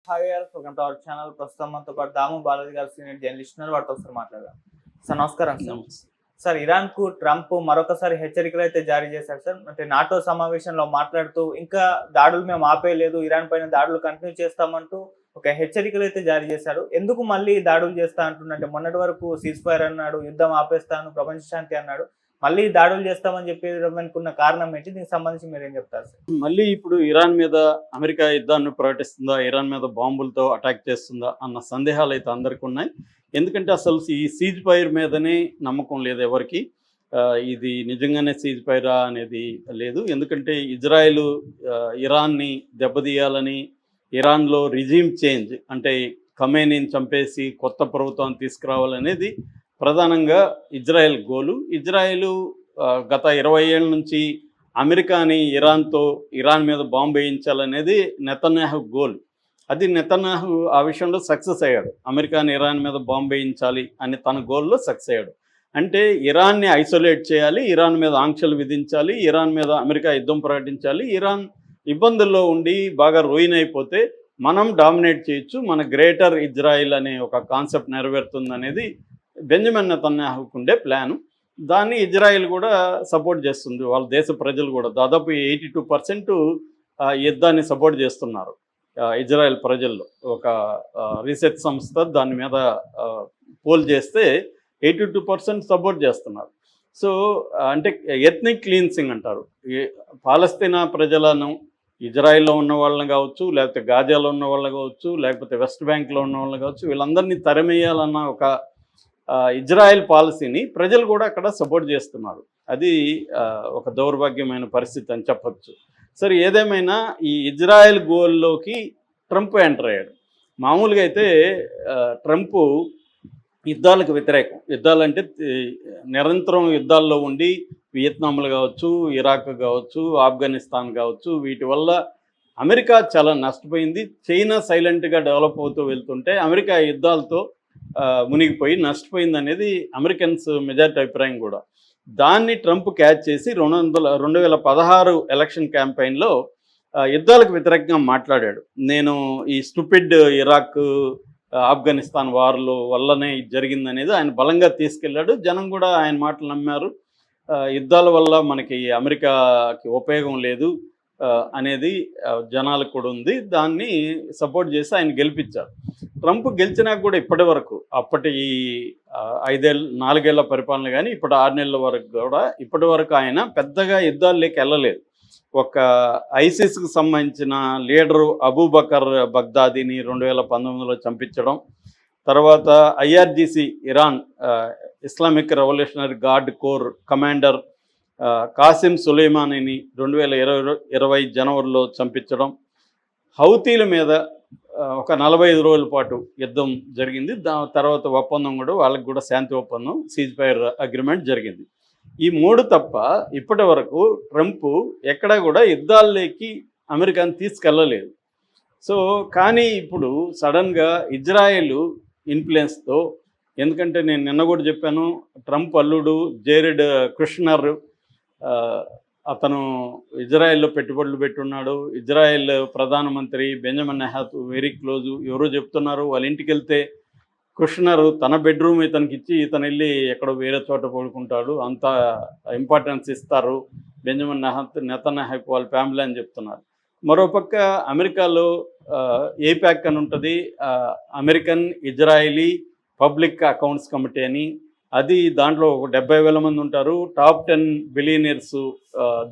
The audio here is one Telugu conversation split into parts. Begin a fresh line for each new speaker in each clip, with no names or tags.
హాయ్ గారు, వెల్కమ్ టు అవర్ ఛానల్. ప్రస్తుతం మనతో పాటు దాము బాలాజీ గారు సీనియర్ జర్నలిస్ట్ ఉన్నారు. వారితో ఒకసారి మాట్లాడదాం. సార్ నమస్కారం సార్.
నమస్తే.
సార్, ఇరాన్ కు ట్రంప్ మరొకసారి హెచ్చరికలు అయితే జారీ చేశారు సార్. అంటే నాటో సమావేశంలో మాట్లాడుతూ ఇంకా దాడులు మేము ఆపేయలేదు, ఇరాన్ పైన దాడులు కంటిన్యూ చేస్తామంటూ ఒక హెచ్చరికలు అయితే జారీ చేశాడు. ఎందుకు మళ్ళీ దాడులు చేస్తా అంటున్నట్టే? మొన్నటి వరకు సీజ్ ఫైర్ అన్నాడు, యుద్ధం ఆపేస్తాను, ప్రపంచ శాంతి అన్నాడు. మళ్ళీ దాడులు చేస్తామని చెప్పేదానికి కారణం ఏంటి? దీనికి సంబంధించి మీరు ఏం చెప్తారు సార్?
మళ్ళీ ఇప్పుడు ఇరాన్ మీద అమెరికా యుద్ధాన్ని ప్రకటిస్తుందా, ఇరాన్ మీద బాంబులతో అటాక్ చేస్తుందా అన్న సందేహాలు అయితే అందరికీ ఉన్నాయి. ఎందుకంటే అసలు ఈ సీజ్ ఫైర్ మీదనే నమ్మకం లేదు ఎవరికి. ఇది నిజంగానే సీజ్ ఫైరా అనేది లేదు. ఎందుకంటే ఇజ్రాయెల్ ఇరాన్ని దెబ్బతీయాలని, ఇరాన్లో రిజీమ్ చేంజ్ అంటే ఖమేనీని చంపేసి కొత్త ప్రభుత్వాన్ని తీసుకురావాలనేది ప్రధానంగా ఇజ్రాయెల్ గోలు. ఇజ్రాయెల్ గత 20 ఏళ్ళ నుంచి అమెరికాని ఇరాన్ మీద బాంబు వేయించాలనేది నెతన్యాహు గోల్. అది నెతన్యాహు ఆ విషయంలో సక్సెస్ అయ్యాడు. అమెరికాని ఇరాన్ మీద బాంబు వేయించాలి అని తన గోల్లో సక్సెస్ అయ్యాడు. అంటే ఇరాన్ని ఐసోలేట్ చేయాలి, ఇరాన్ మీద ఆంక్షలు విధించాలి, ఇరాన్ మీద అమెరికా యుద్ధం ప్రకటించాలి. ఇరాన్ ఇబ్బందుల్లో ఉండి బాగా రూయిన్ అయిపోతే మనం డామినేట్ చేయొచ్చు, మన గ్రేటర్ ఇజ్రాయిల్ అనే ఒక కాన్సెప్ట్ నెరవేరుతుంది అనేది బెంజమిన్ నెతన్యాహుకు ఉండే ప్లాను. దాన్ని ఇజ్రాయెల్ కూడా సపోర్ట్ చేస్తుంది. వాళ్ళ దేశ ప్రజలు కూడా దాదాపు 82% యుద్ధాన్ని సపోర్ట్ చేస్తున్నారు ఇజ్రాయెల్ ప్రజల్లో. ఒక రీసెర్చ్ సంస్థ దాని మీద పోల్ చేస్తే 82% సపోర్ట్ చేస్తున్నారు. సో అంటే ఎథ్నిక్ క్లీన్సింగ్ అంటారు. పాలస్తీనా ప్రజలను, ఇజ్రాయెల్లో ఉన్న వాళ్ళని కావచ్చు, లేకపోతే గాజాలో ఉన్న వాళ్ళని కావచ్చు, లేకపోతే వెస్ట్ బ్యాంక్లో ఉన్న వాళ్ళని కావచ్చు, వీళ్ళందరినీ తరిమేయాలన్న ఒక ఇజ్రాయెల్ పాలసీని ప్రజలు కూడా అక్కడ సపోర్ట్ చేస్తున్నారు. అది ఒక దౌర్భాగ్యమైన పరిస్థితి అని చెప్పచ్చు. సరే, ఏదేమైనా ఈ ఇజ్రాయెల్ గోల్లోకి ట్రంప్ ఎంటర్ అయ్యాడు. మామూలుగా అయితే ట్రంప్ యుద్ధాలకు వ్యతిరేకం. యుద్ధాలంటే నిరంతరం యుద్ధాల్లో ఉండి వియత్నాంలు కావచ్చు, ఇరాక్ కావచ్చు, ఆఫ్ఘనిస్తాన్ కావచ్చు, వీటి వల్ల అమెరికా చాలా నష్టపోయింది. చైనా సైలెంట్గా డెవలప్ అవుతూ వెళ్తుంటే అమెరికా యుద్ధాలతో మునిగిపోయి నష్టపోయింది అనేది అమెరికన్స్ మెజారిటీ అభిప్రాయం కూడా. దాన్ని ట్రంప్ క్యాచ్ చేసి 2016 ఎలక్షన్ క్యాంపెయిన్లో యుద్ధాలకు వ్యతిరేకంగా మాట్లాడాడు. నేను ఈ స్టూపిడ్ ఇరాక్, ఆఫ్ఘనిస్తాన్ వార్లు వల్లనే జరిగిందనేది ఆయన బలంగా తీసుకెళ్ళాడు. జనం కూడా ఆయన మాటలు నమ్మారు. యుద్ధాల వల్ల మనకి అమెరికాకి ఉపయోగం లేదు అనేది జనాలకు కూడా ఉంది. దాన్ని సపోర్ట్ చేసి ఆయన గెలిపించారు. ట్రంప్ గెలిచినాక కూడా ఇప్పటి వరకు, అప్పటి 4 ఏళ్ల పరిపాలన కానీ ఇప్పుడు 6 నెలల వరకు కూడా ఇప్పటి వరకు ఆయన పెద్దగా యుద్ధాల్లోకి వెళ్ళలేదు. ఒక ఐసిస్కి సంబంధించిన లీడరు అబూబకర్ బగ్దాదీని 2019లో చంపించడం, తర్వాత IRGC Iran Islamic Revolutionary Guard Corps commander Qasim సులేమానీని 2020 జనవరిలో చంపించడం, హౌతీల మీద ఒక 45 రోజుల పాటు యుద్ధం జరిగింది. తర్వాత ఒప్పందం కూడా, వాళ్ళకి కూడా శాంతి ఒప్పందం, సీజ్ ఫైర్ అగ్రిమెంట్ జరిగింది. ఈ 3 తప్ప ఇప్పటి వరకు ట్రంప్ ఎక్కడా కూడా యుద్ధాల్లోకి అమెరికాని తీసుకెళ్ళలేదు. సో కానీ ఇప్పుడు సడన్గా ఇజ్రాయెల్ ఇన్ఫ్లుయెన్స్తో, ఎందుకంటే నేను నిన్న కూడా చెప్పాను, ట్రంప్ అల్లుడు జేరెడ్ కుష్నర్ అతను ఇజ్రాయెల్లో పెట్టుబడులు పెట్టున్నాడు. ఇజ్రాయెల్ ప్రధానమంత్రి బెంజమిన్ నెతన్యాహు వెరీ క్లోజు. ఎవరో చెప్తున్నారు వాళ్ళ ఇంటికి వెళ్తే కుష్నర్ తన బెడ్రూమ్ ఇతనికి ఇచ్చి ఇతను వెళ్ళి ఎక్కడో వేరే చోట పడుకుంటాడు, అంత ఇంపార్టెన్స్ ఇస్తారు బెంజమిన్ నెతన్యాహుకు వాళ్ళ ఫ్యామిలీ అని చెప్తున్నారు. మరోపక్క అమెరికాలో ఏపాక్ అని ఉంటుంది, American Israeli public accounts committee అని. అది దాంట్లో ఒక 70,000 మంది ఉంటారు. టాప్ 10 బిలియనీర్స్,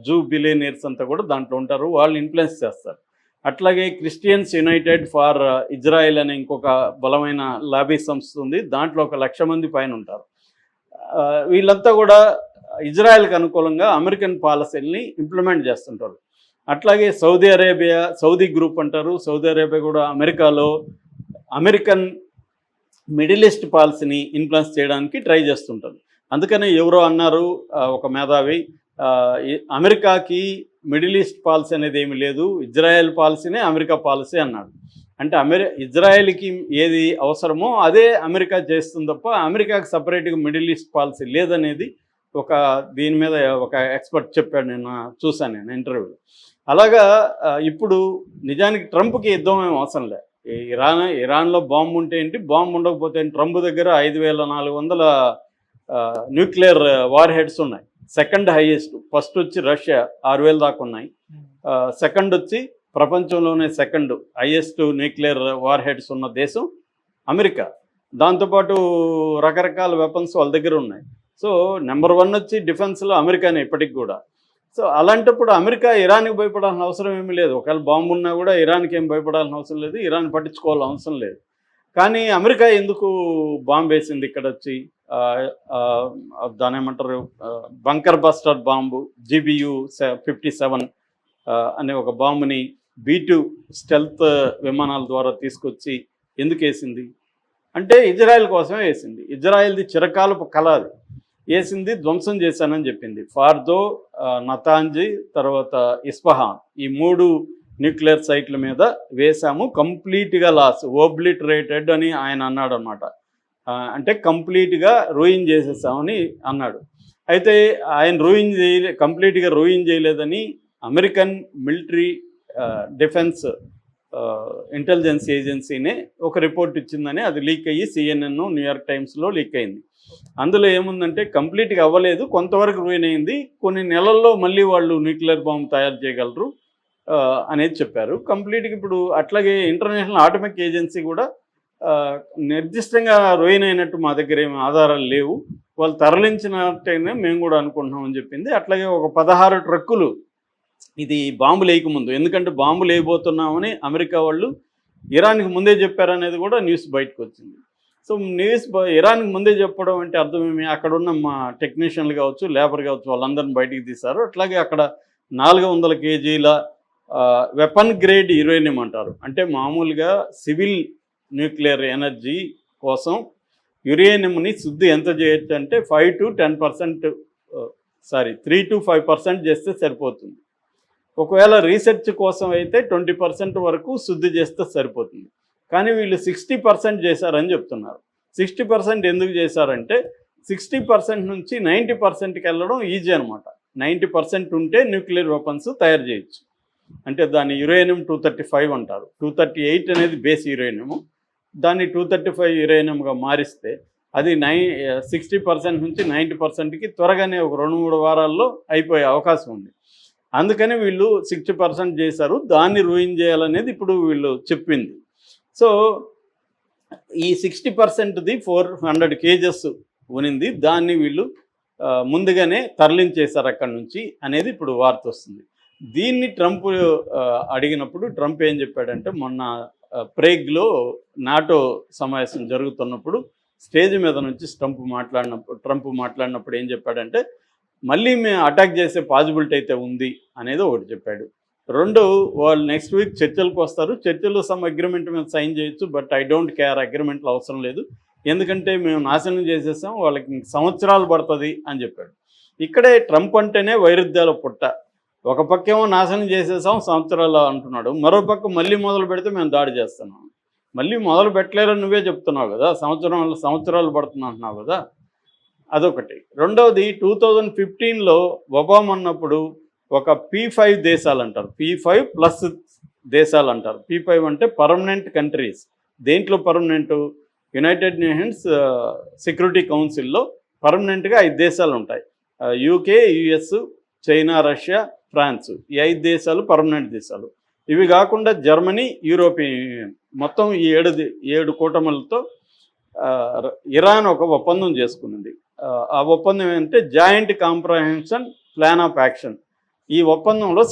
జూ బిలియనీర్స్ అంతా కూడా దాంట్లో ఉంటారు. వాళ్ళు ఇన్ఫ్లుయెన్స్ చేస్తారు. అట్లాగే క్రిస్టియన్స్ యునైటెడ్ ఫర్ ఇజ్రాయెల్ అనే ఇంకొక బలమైన లాబీ సంస్థ ఉంది. దాంట్లో 1,00,000 మంది పైన ఉంటారు. వీళ్ళంతా కూడా ఇజ్రాయెల్కి అనుకూలంగా అమెరికన్ పాలసీల్ని ఇంప్లిమెంట్ చేస్తుంటారు. అట్లాగే సౌదీ గ్రూప్ అంటారు. సౌదీ అరేబియా కూడా అమెరికాలో అమెరికన్ మిడిల్ ఈస్ట్ పాలసీని ఇన్ఫ్లుయెన్స్ చేయడానికి ట్రై చేస్తుంటారు. అందుకనే ఎవరో అన్నారు, ఒక మేధావి, అమెరికాకి మిడిల్ ఈస్ట్ పాలసీ అనేది ఏమీ లేదు, ఇజ్రాయెల్ పాలసీనే అమెరికా పాలసీ అన్నాడు. అంటే ఇజ్రాయెల్కి ఏది అవసరమో అదే అమెరికా చేస్తుంది తప్ప అమెరికాకి సపరేట్గా మిడిల్ ఈస్ట్ పాలసీ లేదనేది దీని మీద ఒక ఎక్స్పర్ట్ చెప్పాడు. చూశాను నేను ఇంటర్వ్యూలో. అలాగా ఇప్పుడు నిజానికి ట్రంప్కి యుద్ధం ఏం అవసరం లేదు. ఇరాన్లో బాంబు ఉంటే ఏంటి, బాంబు ఉండకపోతే ఏంటి? ట్రంప్ దగ్గర 5400 న్యూక్లియర్ వార్ హెడ్స్ ఉన్నాయి, సెకండ్ హైయెస్ట్. ఫస్ట్ వచ్చి రష్యా 6000 దాకా ఉన్నాయి. సెకండ్ వచ్చి ప్రపంచంలోనే second highest nuclear war heads ఉన్న దేశం అమెరికా. దాంతోపాటు రకరకాల వెపన్స్ వాళ్ళ దగ్గర ఉన్నాయి. సో నెంబర్ 1 వచ్చి డిఫెన్స్లో అమెరికానే ఇప్పటికి కూడా. సో అలాంటప్పుడు అమెరికా ఇరాన్కి భయపడాల్సిన అవసరం ఏమీ లేదు. ఒకవేళ బాంబు ఉన్నా కూడా ఇరాన్కి ఏం భయపడాల్సిన అవసరం లేదు, ఇరాన్ పట్టించుకోవాల్సిన అవసరం లేదు. కానీ అమెరికా ఎందుకు బాంబు వేసింది ఇక్కడ వచ్చి? దాని ఏమంటారు, బంకర్ బస్టర్ బాంబు GBU 57 అనే ఒక బాంబుని B-2 స్టెల్త్ విమానాల ద్వారా తీసుకొచ్చి ఎందుకు వేసింది అంటే ఇజ్రాయెల్ కోసమే వేసింది. ఇజ్రాయెల్ది చిరకాలపు కళ అది. వేసింది, ధ్వంసం చేశానని చెప్పింది. ఫార్దో, నతాంజీ, తర్వాత ఇస్ఫహాన్, ఈ 3 న్యూక్లియర్ సైట్ల మీద వేశాము, కంప్లీట్గా లాస్, ఓబ్లిటరేటెడ్ అని ఆయన అన్నాడు అనమాట. అంటే కంప్లీట్గా రూయిన్ చేసేసామని అన్నాడు. అయితే ఆయన కంప్లీట్గా రూయిన్ చేయలేదని అమెరికన్ మిలిటరీ డిఫెన్స్ ఇంటెలిజెన్స్ ఏజెన్సీనే ఒక రిపోర్ట్ ఇచ్చిందని, అది లీక్ అయ్యి CNN, న్యూయార్క్ టైమ్స్లో లీక్ అయింది. అందులో ఏముందంటే కంప్లీట్గా అవ్వలేదు, కొంతవరకు రూయిన్ అయింది, కొన్ని నెలల్లో మళ్ళీ వాళ్ళు న్యూక్లియర్ బాంబు తయారు చేయగలరు అనేది చెప్పారు. కంప్లీట్గా ఇప్పుడు అట్లాగే ఇంటర్నేషనల్ ఆటమిక్ ఏజెన్సీ కూడా నిర్దిష్టంగా రూయిన్ అయినట్టు మా దగ్గర ఏమి ఆధారాలు లేవు, వాళ్ళు తరలించినట్టయినా మేము కూడా అనుకుంటున్నామని చెప్పింది. అట్లాగే ఒక 16 ట్రక్కులు ఇది బాంబు లేకముందు, ఎందుకంటే బాంబు లేకపోతున్నామని అమెరికా వాళ్ళు ఇరాన్కి ముందే చెప్పారనేది కూడా న్యూస్ బయటకు వచ్చింది. సో ఇరాన్కి ముందే చెప్పడం అంటే అర్థమేమి? అక్కడ ఉన్న మా టెక్నీషియన్లు కావచ్చు, లేబర్ కావచ్చు, వాళ్ళందరిని బయటికి తీశారు. అట్లాగే అక్కడ 400 kgల వెపన్ గ్రేడ్ యురేనియం అంటారు, అంటే మామూలుగా సివిల్ న్యూక్లియర్ ఎనర్జీ కోసం యురేనియంని శుద్ధి ఎంత చేయొచ్చు అంటే 3 to 5% చేస్తే సరిపోతుంది. ఒకవేళ రీసెర్చ్ కోసం అయితే 20% వరకు శుద్ధి చేస్తే సరిపోతుంది. కానీ వీళ్ళు 60% చేశారని చెప్తున్నారు. 60% ఎందుకు చేశారంటే 60% నుంచి 90%కి వెళ్ళడం ఈజీ అనమాట. 90% ఉంటే న్యూక్లియర్ వెపన్స్ తయారు చేయొచ్చు. అంటే దాన్ని యురేనియం 235 అంటారు. 238 అనేది బేస్ యురేనియము, దాన్ని 235 యురేనియంగా మారిస్తే అది 60% నుంచి 90%కి త్వరగానే ఒక 2-3 వారాల్లో అయిపోయే అవకాశం ఉంది. అందుకని వీళ్ళు 60% చేశారు, దాన్ని రూయిన్ చేయాలనేది ఇప్పుడు వీళ్ళు చెప్పింది. సో ఈ 60%ది 400 kgs ఉనింది, దాన్ని వీళ్ళు ముందుగానే తరలించేశారు అక్కడి నుంచి అనేది ఇప్పుడు వార్త వస్తుంది. దీన్ని ట్రంప్ అడిగినప్పుడు ట్రంప్ ఏం చెప్పాడంటే, మొన్న ప్రేగ్లో నాటో సమావేశం జరుగుతున్నప్పుడు స్టేజ్ మీద నుంచి ట్రంప్ మాట్లాడినప్పుడు ఏం చెప్పాడంటే, మళ్ళీ మేము అటాక్ చేసే పాసిబిలిటీ అయితే ఉంది అనేది ఒకటి చెప్పాడు. 2, వాళ్ళు నెక్స్ట్ వీక్ చర్చలకు వస్తారు, చర్చల్లో సమ్ అగ్రిమెంట్ మీద సైన్ చేయొచ్చు, బట్ ఐ డోంట్ కేర్, అగ్రిమెంట్లు అవసరం లేదు, ఎందుకంటే మేము నాశనం చేసేసాం, వాళ్ళకి సంవత్సరాలు పడుతుంది అని చెప్పాడు. ఇక్కడే ట్రంప్ అంటేనే వైరుధ్యాల పుట్ట. ఒక పక్కేమో నాశనం చేసేసాం సంవత్సరాలు అంటున్నాడు, మరో పక్క మళ్ళీ మొదలు పెడితే మేము దాడి చేస్తున్నాం. మళ్ళీ మొదలు పెట్టలేరని నువ్వే చెప్తున్నావు కదా, సంవత్సరాలు పడుతున్నా అంటున్నావు కదా, అదొకటి. రెండవది 2015లో ఒబామా ఉన్నప్పుడు ఒక P5 దేశాలు అంటారు, P5+ దేశాలు అంటారు. P5 అంటే పర్మనెంట్ కంట్రీస్. దేంట్లో పర్మనెంట్? యునైటెడ్ నేషన్స్ సెక్యూరిటీ కౌన్సిల్లో పర్మనెంట్గా 5 దేశాలు ఉంటాయి. UK, US, China, Russia, France, ఈ 5 దేశాలు పర్మనెంట్ దేశాలు. ఇవి కాకుండా జర్మనీ, యూరోపియన్ యూనియన్, మొత్తం ఈ 7 కూటములతో ఇరాన్ ఒక ఒప్పందం చేసుకున్నది. ఆ ఒప్పందం ఏంటంటే joint comprehension plan of action. ఈ ఒప్పందంలో